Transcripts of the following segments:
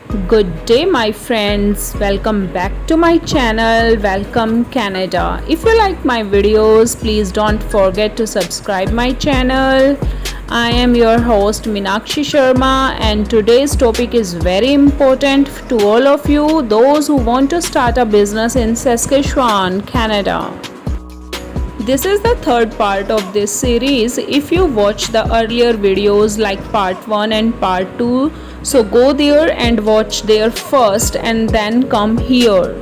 Good day, my friends. Welcome back to my channel. Welcome, Canada. If you like my videos, please don't forget to subscribe my channel. I am your host Meenakshi Sharma, and today's topic is very important to all of you, those who want to start a business in Saskatchewan, Canada. This is the third part of this series. If you watch the earlier videos like part 1 and part 2, so go there and watch there first and then come here.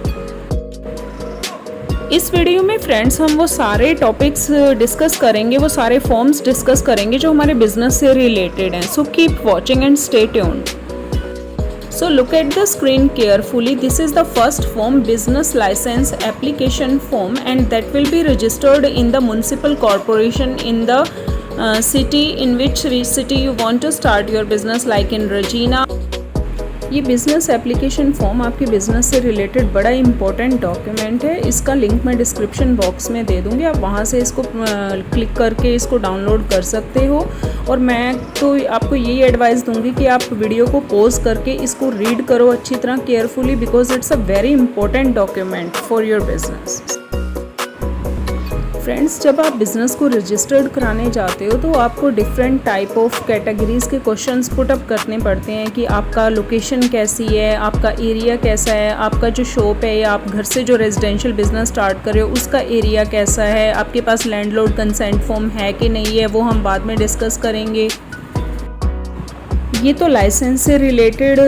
इस video में friends हम वो सारे topics discuss करेंगे, वो सारे forms discuss करेंगे जो हमारे बिजनेस से रिलेटेड हैं. So keep watching and stay tuned. So look at the screen carefully. This is the first form, business license application form, and that will be registered in the municipal corporation in the city in which city you want to start your business, like in Regina. ये business application form आपके business से related बड़ा important document है. इसका link मैं description box में दे दूँगी, आप वहाँ से इसको क्लिक करके इसको डाउनलोड कर सकते हो. और मैं तो आपको यही एडवाइस दूँगी कि आप वीडियो को पॉज करके इसको रीड करो अच्छी तरह carefully, because it's a very important document for your business. Friends, जब आप बिज़नेस को रजिस्टर्ड कराने जाते हो तो आपको डिफरेंट टाइप ऑफ कैटेगरीज़ के क्वेश्चंस पुट अप करने पड़ते हैं कि आपका लोकेशन कैसी है, आपका एरिया कैसा है, आपका जो शॉप है या आप घर से जो रेजिडेंशियल बिज़नेस स्टार्ट कर रहे हो उसका एरिया कैसा है, आपके पास लैंडलॉर्ड कंसेंट फॉर्म है कि नहीं है, वो हम बाद में डिस्कस करेंगे. ये तो लाइसेंस से रिलेटेड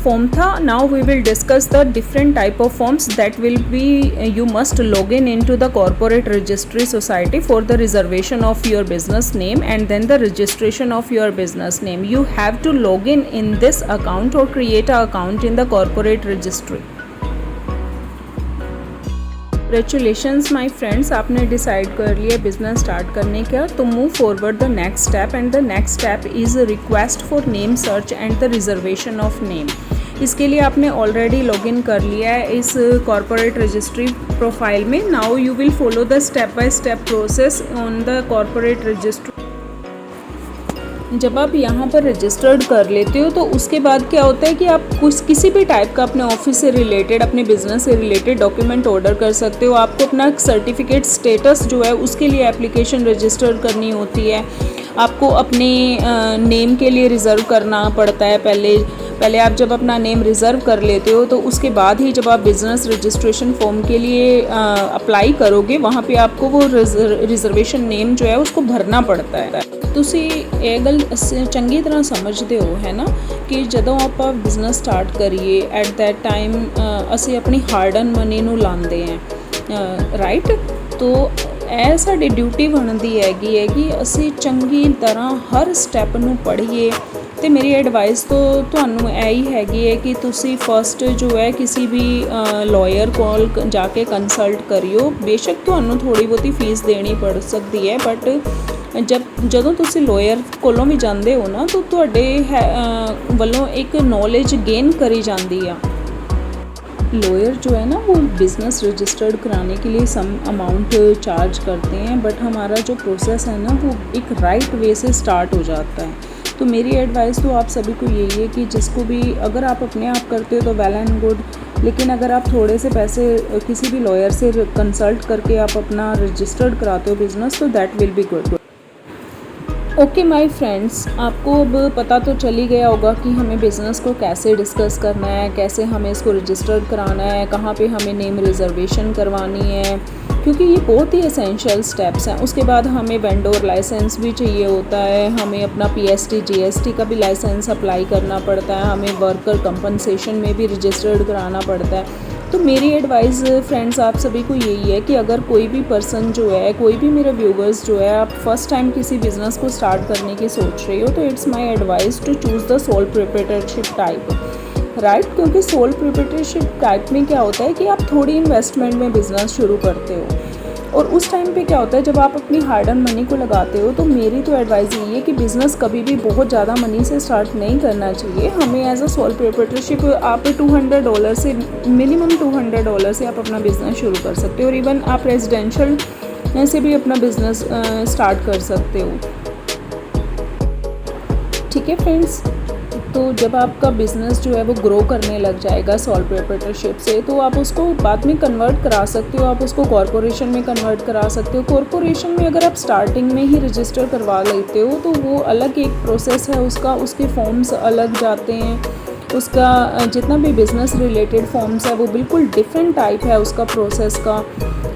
फॉर्म था. Now we will discuss the different type of forms that will be you must log in to the corporate registry society for the reservation of your business name and then the registration of your business name. You have to log in this account और create a account in the corporate registry. Congratulations my friends, आपने decide कर लिया business start करने का. तो move forward the next step, and the next step is request for name search and the reservation of name. इसके लिए आपने already login कर लिया है इस कॉर्पोरेट रजिस्ट्री प्रोफाइल में. Now you will follow the step by step process on the corporate registry. जब आप यहाँ पर रजिस्टर्ड कर लेते हो तो उसके बाद क्या होता है कि आप किसी भी टाइप का अपने ऑफिस से रिलेटेड, अपने बिजनेस से रिलेटेड डॉक्यूमेंट ऑर्डर कर सकते हो. आपको अपना सर्टिफिकेट स्टेटस जो है उसके लिए एप्लीकेशन रजिस्टर करनी होती है. आपको अपने नेम के लिए रिज़र्व करना पड़ता है. पहले आप जब अपना नेम रिज़र्व कर लेते हो तो उसके बाद ही जब आप बिज़नेस रजिस्ट्रेशन फॉर्म के लिए अप्लाई करोगे वहाँ पे आपको वो रिजर्वेशन नेम जो है उसको भरना पड़ता है. ਤੁਸੀਂ ਇਹ ਗੱਲ ਚੰਗੀ ਤਰ੍ਹਾਂ ਸਮਝਦੇ ਹੋ ਹੈ ਨਾ ਕਿ ਜਦੋਂ ਆਪਾਂ ਬਿਜ਼ਨਸ ਸਟਾਰਟ ਕਰੀਏ ਐਟ ਦੈਟ ਟਾਈਮ ਅਸੀਂ ਆਪਣੀ ਹਾਰਡ ਅਰਨ ਮਨੀ ਨੂੰ ਲਾਉਂਦੇ ਹਾਂ, ਰਾਈਟ. ਤੋ ਇਹ ਸਾਡੀ ਡਿਊਟੀ ਬਣਦੀ ਹੈਗੀ ਹੈ ਕਿ ਅਸੀਂ ਚੰਗੀ ਤਰ੍ਹਾਂ ਹਰ ਸਟੈਪ ਨੂੰ ਪੜ੍ਹੀਏ. ਅਤੇ ਮੇਰੀ ਐਡਵਾਈਸ ਤੋਂ ਤੁਹਾਨੂੰ ਇਹ ਹੀ ਹੈਗੀ ਹੈ ਕਿ ਤੁਸੀਂ ਫਸਟ ਜੋ ਹੈ ਕਿਸੇ ਵੀ ਲਾਇਰ ਕੋਲ ਜਾ ਕੇ ਕੰਸਲਟ ਕਰਿਓ. ਬੇਸ਼ੱਕ ਤੁਹਾਨੂੰ ਥੋੜ੍ਹੀ ਬਹੁਤੀ ਫੀਸ ਦੇਣੀ ਪੜ ਸਕਦੀ ਹੈ, ਬਟ ਜਦੋਂ ਤੁਸੀਂ ਲਾਇਰ ਕੋਲੋਂ ਵੀ ਜਾਂਦੇ ਹੋ ਨਾ ਤਾਂ ਤੁਹਾਡੇ ਵੱਲੋਂ ਇੱਕ नॉलेज गेन करी जाती है. लॉयर जो है ना वो बिज़नेस रजिस्टर्ड कराने के लिए सम अमाउंट चार्ज करते हैं, बट हमारा जो प्रोसेस है ना वो एक राइट वे से स्टार्ट हो जाता है. तो मेरी एडवाइस तो आप सभी को यही है कि जिसको भी, अगर आप अपने आप करते हो तो वेल एंड गुड, लेकिन अगर आप थोड़े से पैसे किसी भी लॉयर से कंसल्ट करके आप अपना रजिस्टर्ड कराते हो बिज़नेस तो that will be good. Okay my friends, आपको अब पता तो चल ही गया होगा कि हमें बिज़नेस को कैसे डिस्कस करना है, कैसे हमें इसको रजिस्टर्ड कराना है, कहाँ पे हमें नेम रिजर्वेशन करवानी है, क्योंकि ये बहुत ही एसेंशियल स्टेप्स हैं. उसके बाद हमें वेंडोर लाइसेंस भी चाहिए होता है, हमें अपना PST GST का भी लाइसेंस अप्लाई करना पड़ता है, हमें वर्कर कंपनसेशन में भी रजिस्टर्ड कराना पड़ता है. तो मेरी एडवाइस फ्रेंड्स आप सभी को यही है कि अगर कोई भी पर्सन जो है, कोई भी मेरे व्यूवर्स जो है, आप फर्स्ट टाइम किसी बिज़नेस को स्टार्ट करने की सोच रहे हो तो it's my advice to choose the sole proprietorship type, right. क्योंकि सोल प्रोप्राइटरशिप टाइप में क्या होता है कि आप थोड़ी इन्वेस्टमेंट में बिज़नेस शुरू करते हो, और उस टाइम पे क्या होता है जब आप अपनी हार्ड अर्न मनी को लगाते हो. तो मेरी तो एडवाइस यही है कि बिज़नेस कभी भी बहुत ज़्यादा मनी से स्टार्ट नहीं करना चाहिए. हमें एज अ सोल प्रोप्राइटरशिप आप $200 से, मिनिमम $200 से आप अपना बिज़नेस शुरू कर सकते हो, और इवन आप रेजिडेंशियल से भी अपना बिज़नेस स्टार्ट कर सकते हो. ठीक है फ्रेंड्स, तो जब आपका बिज़नेस जो है वो ग्रो करने लग जाएगा सोल प्रोप्राइटरशिप से, तो आप उसको बाद में कन्वर्ट करा सकते हो, आप उसको कॉरपोरेशन में कन्वर्ट करा सकते हो। कॉरपोरेशन में अगर आप स्टार्टिंग में ही रजिस्टर करवा लेते हो तो वो अलग एक प्रोसेस है उसका, उसके फॉर्म्स अलग जाते हैं, उसका जितना भी बिज़नेस रिलेटेड फॉर्म्स है वो बिल्कुल डिफरेंट टाइप है उसका प्रोसेस का।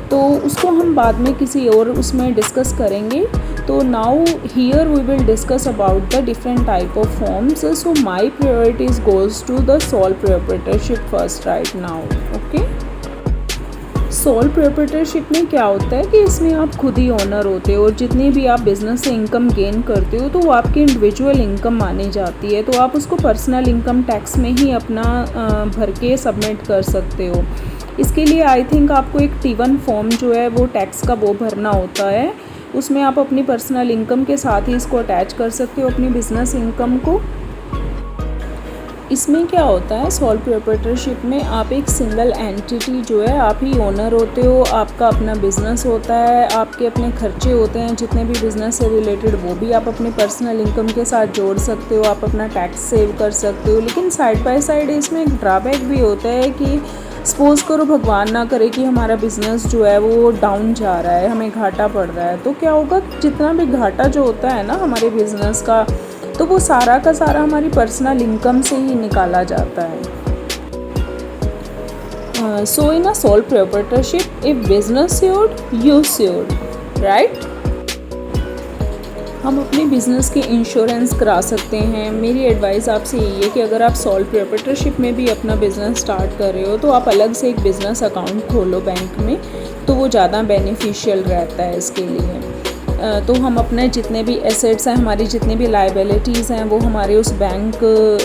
तो उसको हम बाद में किसी और उसमें डिस्कस करेंगे। तो now here we will discuss about the different type of forms. So my priorities goes to the sole proprietorship first right now. Okay, sole proprietorship में क्या होता है कि इसमें आप खुद ही ओनर होते हो और जितनी भी आप बिज़नेस से इनकम गेन करते हो तो वो आपकी इंडिविजुअल इनकम मानी जाती है। तो आप उसको पर्सनल इनकम टैक्स में ही अपना भर के सबमिट कर सकते हो। इसके लिए आई थिंक आपको एक T1 फॉर्म जो है वो टैक्स का वो भरना होता है, उसमें आप अपनी पर्सनल इनकम के साथ ही इसको अटैच कर सकते हो अपनी बिज़नेस इनकम को। इसमें क्या होता है, सोल प्रोप्राइटरशिप में आप एक सिंगल एंटिटी जो है आप ही ओनर होते हो, आपका अपना बिज़नेस होता है, आपके अपने खर्चे होते हैं जितने भी बिज़नेस से रिलेटेड वो भी आप अपनी पर्सनल इनकम के साथ जोड़ सकते हो, आप अपना टैक्स सेव कर सकते हो। लेकिन साइड बाय साइड इसमें एक ड्रॉबैक भी होता है कि सपोज़ करो भगवान ना करे कि हमारा बिज़नेस जो है वो डाउन जा रहा है, हमें घाटा पड़ रहा है, तो क्या होगा, जितना भी घाटा जो होता है ना हमारे बिज़नेस का, तो वो सारा का सारा हमारी पर्सनल इनकम से ही निकाला जाता है। So in a sole proprietorship if business saved you saved right. हम अपने बिज़नेस के इंश्योरेंस करा सकते हैं। मेरी एडवाइस आपसे यही है कि अगर आप सोल प्रोप्राइटरशिप में भी अपना बिज़नेस स्टार्ट कर रहे हो तो आप अलग से एक बिज़नेस अकाउंट खोलो बैंक में, तो वो ज़्यादा बेनिफिशियल रहता है इसके लिए। तो हम अपने जितने भी एसेट्स हैं, हमारी जितनी भी लाइबिलिटीज़ हैं, वो हमारे उस बैंक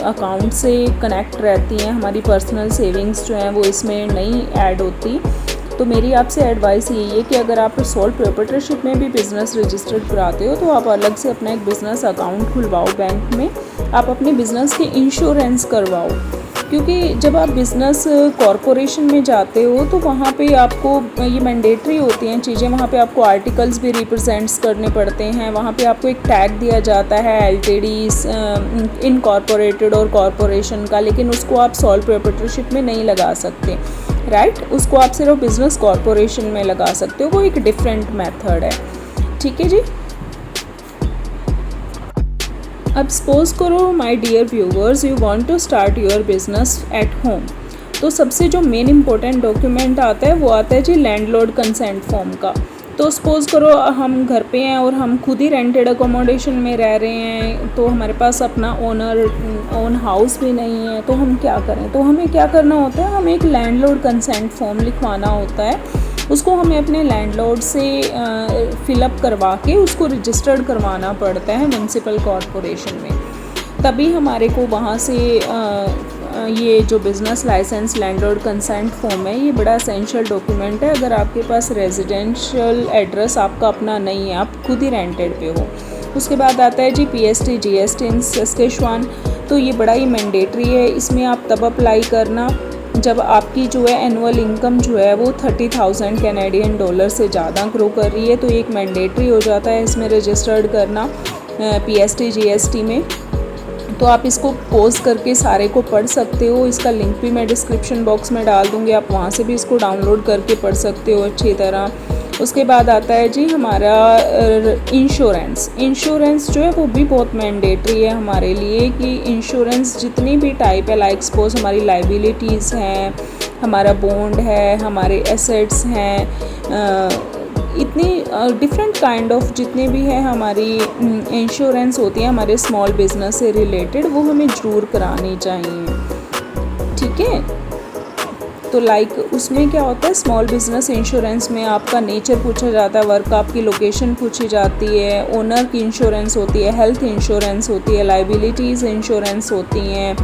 अकाउंट से कनेक्ट रहती हैं, हमारी पर्सनल सेविंग्स जो हैं वो इसमें नहीं ऐड होती। तो मेरी आपसे एडवाइस यही है कि अगर आप सोल प्रोप्राइटरशिप में भी बिज़नेस रजिस्टर्ड कराते हो तो आप अलग से अपना एक बिज़नेस अकाउंट खुलवाओ बैंक में, आप अपने बिज़नेस के इंश्योरेंस करवाओ। क्योंकि जब आप बिज़नेस कॉरपोरेशन में जाते हो तो वहाँ पे आपको ये मैंडेटरी होती हैं चीज़ें, वहाँ पे आपको आर्टिकल्स भी रिप्रेजेंट्स करने पड़ते हैं, वहाँ पे आपको एक टैग दिया जाता है एलटीडीज, इनकॉर्पोरेटेड और कॉरपोरेशन का, लेकिन उसको आप सोल प्रोप्राइटरशिप में नहीं लगा सकते राइट। उसको आप सिर्फ बिज़नेस कॉरपोरेशन में लगा सकते हो, वो एक डिफरेंट मेथड है। ठीक है जी। अब सपोज़ करो my dear viewers you want to start your business at home, तो सबसे जो मेन इंपॉर्टेंट डॉक्यूमेंट आता है वो आता है जी लैंडलॉर्ड कंसेंट फॉर्म का। तो सपोज़ करो हम घर पे हैं और हम खुद ही रेंटेड अकोमोडेशन में रह रहे हैं, तो हमारे पास अपना ओन हाउस भी नहीं है, तो हम क्या करें, तो हमें क्या करना होता है, हमें एक लैंडलॉर्ड कंसेंट फॉर्म लिखवाना होता है। उसको हमें अपने लैंडलॉर्ड से फिलअप करवा के उसको रजिस्टर्ड करवाना पड़ता है म्युनिसिपल कॉरपोरेशन में, तभी हमारे को वहाँ से ये जो business license landlord consent form है ये बड़ा एसेंशियल डॉक्यूमेंट है। अगर आपके पास रेजिडेंशियल एड्रेस आपका अपना नहीं है, आप खुद ही रेंटेड पे हो। उसके बाद आता है जी PST GST इन सस्केचुआन, तो ये बड़ा ही मैंडेटरी है। इसमें आप तब अप्लाई करना जब आपकी जो है एनुअल इनकम जो है वो 30,000 कैनेडियन डॉलर से ज़्यादा ग्रो कर रही है, तो एक मैंडेटरी हो जाता है इसमें रजिस्टर्ड करना PST GST में। तो आप इसको पॉज करके सारे को पढ़ सकते हो, इसका लिंक भी मैं डिस्क्रिप्शन बॉक्स में डाल दूँगी, आप वहाँ से भी इसको डाउनलोड करके पढ़ सकते हो अच्छी तरह। उसके बाद आता है जी हमारा इंश्योरेंस जो है वो भी बहुत मैंडेटरी है हमारे लिए, कि इंश्योरेंस जितनी भी टाइप है, लाइक सपोज हमारी लाइबिलिटीज़ हैं, हमारा बॉन्ड है, हमारे एसेट्स हैं, इतनी डिफरेंट काइंड ऑफ जितने भी है हमारी इंश्योरेंस होती है हमारे स्मॉल बिजनेस से रिलेटेड, वो हमें ज़रूर करानी चाहिए। ठीक है, तो लाइक उसमें क्या होता है, स्मॉल बिजनेस इंश्योरेंस में आपका नेचर पूछा जाता है, वर्क आपकी लोकेशन पूछी जाती है, ओनर की इंश्योरेंस होती है, हेल्थ इंश्योरेंस होती है, लाइबिलिटीज़ इंश्योरेंस होती हैं,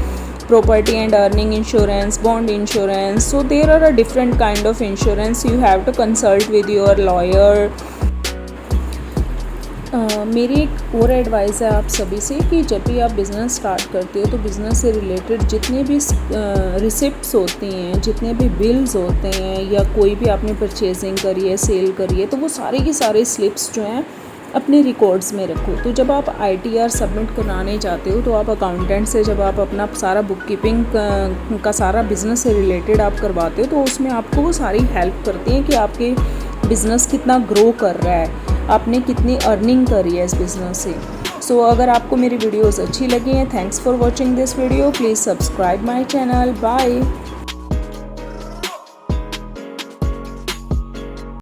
property and earning insurance, bond insurance. So there are a different kind of insurance. You have to consult with your lawyer. मेरी एक और एडवाइस है आप सभी से कि जब भी आप बिज़नेस स्टार्ट करते हो तो बिज़नेस से रिलेटेड जितने भी रिसिप्ट्स होती हैं, जितने भी बिल्स होते हैं, या कोई भी आपने परचेजिंग करी है, सेल करी है, तो वो सारे के सारे स्लिप्स जो हैं अपने रिकॉर्ड्स में रखो। तो जब आप ITR सबमिट कराने जाते हो तो आप अकाउंटेंट से जब आप अपना सारा बुक कीपिंग का सारा बिज़नेस से रिलेटेड आप करवाते हो तो उसमें आपको वो सारी हेल्प करती हैं कि आपके बिज़नेस कितना ग्रो कर रहा है, आपने कितनी अर्निंग करी है इस बिज़नेस से। सो अगर आपको मेरी वीडियोज़ अच्छी लगी हैं, thanks for watching this video, please subscribe my channel. Bye.